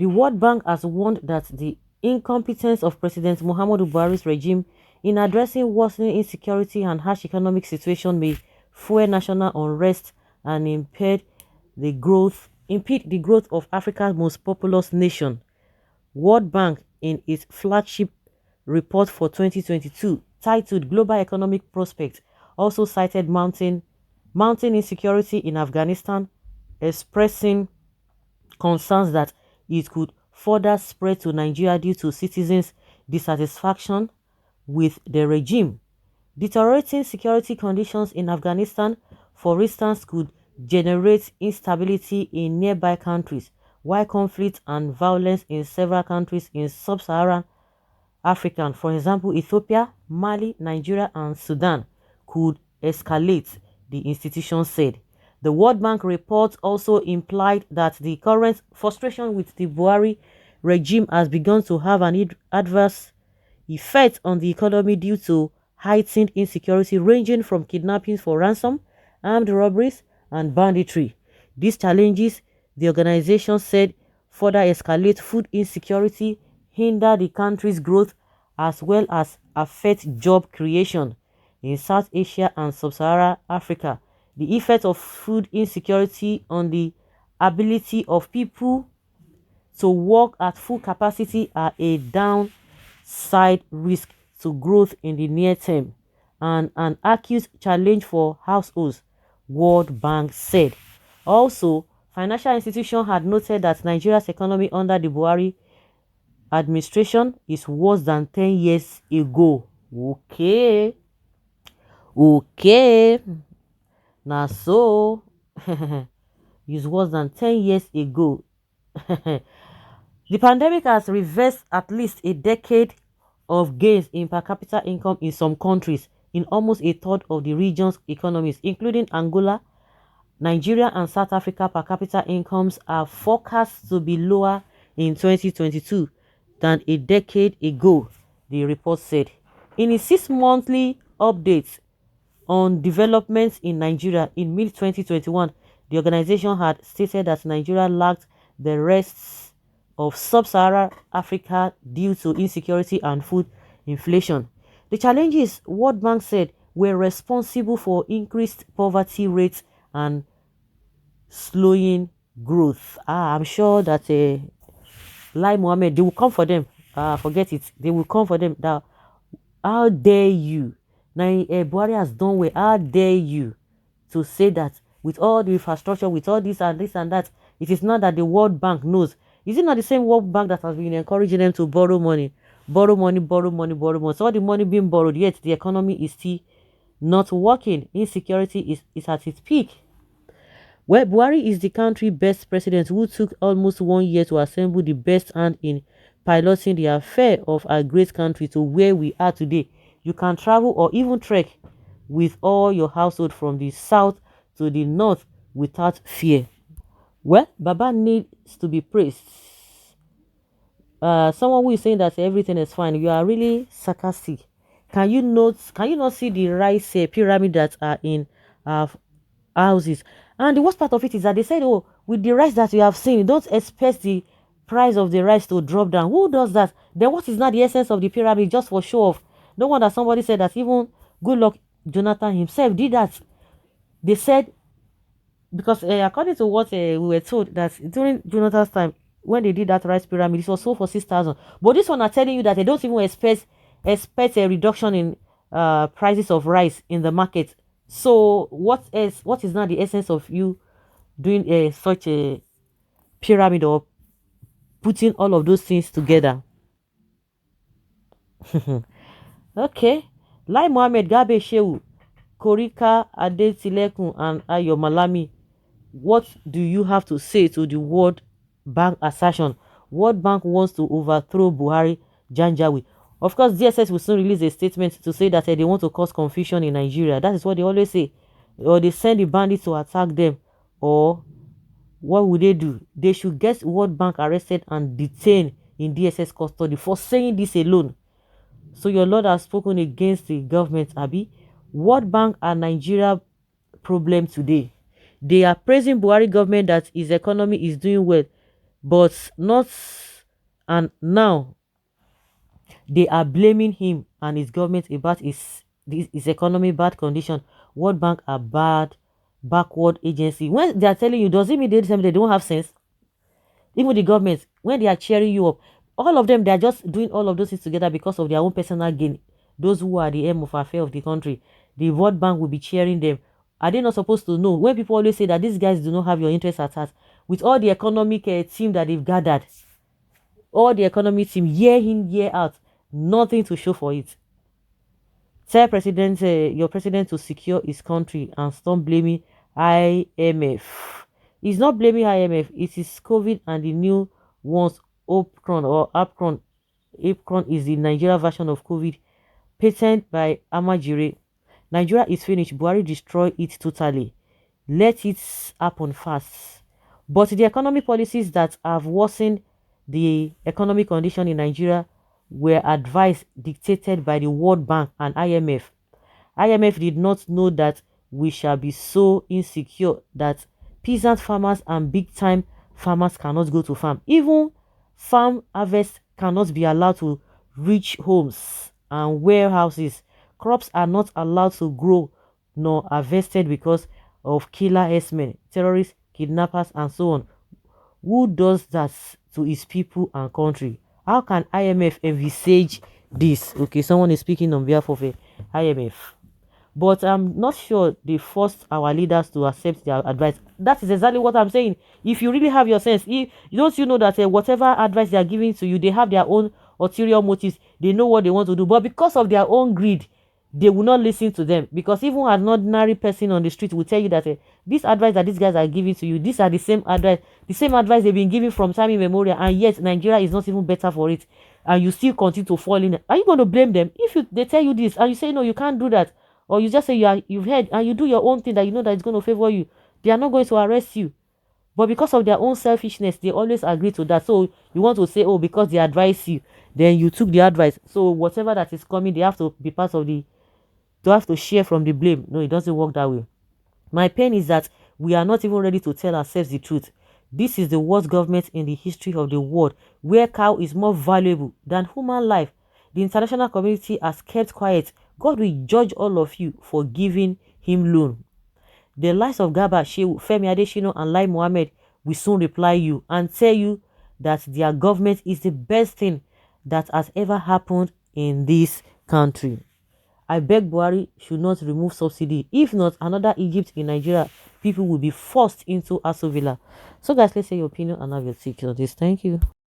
The World Bank has warned that the incompetence of President Muhammadu Buhari's regime in addressing worsening insecurity and harsh economic situation may fuel national unrest and impede the growth of Africa's most populous nation. World Bank, in its flagship report for 2022 titled Global Economic Prospects, also cited mounting insecurity in Afghanistan, expressing concerns that it could further spread to Nigeria due to citizens' dissatisfaction with the regime. Deteriorating security conditions in Afghanistan, for instance, could generate instability in nearby countries, while conflict and violence in several countries in sub-Saharan Africa, for example, Ethiopia, Mali, Nigeria, and Sudan, could escalate, the institution said. The World Bank report also implied that the current frustration with the Buhari regime has begun to have an adverse effect on the economy due to heightened insecurity ranging from kidnappings for ransom, armed robberies, and banditry. These challenges, the organization said, further escalate food insecurity, hinder the country's growth, as well as affect job creation in South Asia and Sub-Saharan Africa. The effect of food insecurity on the ability of people to work at full capacity are a downside risk to growth in the near term and an acute challenge for households, World Bank said. Also, financial institutions had noted that Nigeria's economy under the Buhari administration is worse than 10 years ago. Okay. Now so, is worse than 10 years ago. The pandemic has reversed at least a decade of gains in per capita income in some countries, in almost a third of the region's economies, including Angola, Nigeria, and South Africa. Per capita incomes are forecast to be lower in 2022 than a decade ago, the report said. In its 6 monthly updates on developments in Nigeria in mid-2021, the organization had stated that Nigeria lagged the rest of sub-Saharan Africa due to insecurity and food inflation. The challenges, World Bank said, were responsible for increased poverty rates and slowing growth. I'm sure that Lai Mohammed, they will come for them. Forget it. They will come for them. That, how dare you? Now, Buhari has done well. How dare you to say that with all the infrastructure, with all this and this and that, it is not that the World Bank knows. Is it not the same World Bank that has been encouraging them to borrow money? Borrow money, borrow money, borrow money. So all the money being borrowed, yet the economy is still not working. Insecurity is at its peak. Well, Buhari is the country's best president who took almost 1 year to assemble the best hand in piloting the affair of our great country to where we are today. You can travel or even trek with all your household from the south to the north without fear. Well, Baba needs to be praised. Someone who is saying that everything is fine, you are really sarcastic. Can you not see the rice pyramid that are in houses? And the worst part of it is that they said, oh, with the rice that you have seen, don't expect the price of the rice to drop down. Who does that? Then what is not the essence of the pyramid just for show off? No wonder somebody said that even Goodluck Jonathan himself did that. They said, because according to what we were told, that during Jonathan's time, when they did that rice pyramid, it was sold for 6,000. But this one are telling you that they don't even expect a reduction in prices of rice in the market. So what is now the essence of you doing such a pyramid or putting all of those things together? Okay. Lai Mohammed, Gabe Shehu, Korika Adetilekun, and Ayo Malami, what do you have to say to the World Bank assertion? World Bank wants to overthrow Buhari Janjaweed. Of course, DSS will soon release a statement to say that they want to cause confusion in Nigeria. That is what they always say. Or they send the bandits to attack them. Or what would they do? They should get World Bank arrested and detained in DSS custody for saying this alone. So your Lord has spoken against the government, Abi. World Bank and Nigeria problem today. They are praising Buhari government that his economy is doing well. but not. And now they are blaming him and his government about his economy bad condition. World Bank are backward agency. When they are telling you, does it mean they don't have sense? Even the government, when they are cheering you up, all of them, they are just doing all of those things together because of their own personal gain. Those who are the aim of affair of the country, the World Bank will be cheering them. Are they not supposed to know? When people always say that these guys do not have your interest at heart, with all the economic team that they've gathered, all the economic team year in year out, nothing to show for it. Tell your president to secure his country and stop blaming IMF. He's not blaming IMF. It is COVID and the new ones, Opcron or Apcron. Apcron is the Nigeria version of COVID, patented by Amajire. Nigeria is finished. Buhari destroy it totally. Let it happen fast. But the economic policies that have worsened the economic condition in Nigeria were advised dictated by the World Bank and IMF. IMF did not know that we shall be so insecure that peasant farmers and big time farmers cannot go to farm. Even farm harvest cannot be allowed to reach homes and warehouses. Crops are not allowed to grow nor harvested because of killer herdsmen, terrorists, kidnappers, and so on. Who does that to his people and country? How can IMF envisage this? Okay, someone is speaking on behalf of a IMF. But I'm not sure they forced our leaders to accept their advice. That is exactly what I'm saying. If you really have your sense, if you don't, you know that whatever advice they are giving to you, they have their own ulterior motives. They know what they want to do, but because of their own greed, they will not listen to them. Because even an ordinary person on the street will tell you that this advice that these guys are giving to you, these are the same advice they've been giving from time immemorial, and yet Nigeria is not even better for it, and you still continue to fall in. Are you going to blame them if they tell you this and you say no, you can't do that? Or you just say you've heard and you do your own thing that you know that is going to favor you. They are not going to arrest you. But because of their own selfishness, they always agree to that. So you want to say, oh, because they advise you, then you took the advice. So whatever that is coming, they have to be part of to have to share from the blame. No, it doesn't work that way. My pain is that we are not even ready to tell ourselves the truth. This is the worst government in the history of the world, where cow is more valuable than human life. The international community has kept quiet. God will judge all of you for giving him loan. The likes of Garba Shehu, Femi Adesina, and Lai Mohammed will soon reply you and tell you that their government is the best thing that has ever happened in this country. I beg Buhari should not remove subsidy. If not, another Egypt in Nigeria, people will be forced into Asovilla. So guys, let's say your opinion and have your take on this. Thank you.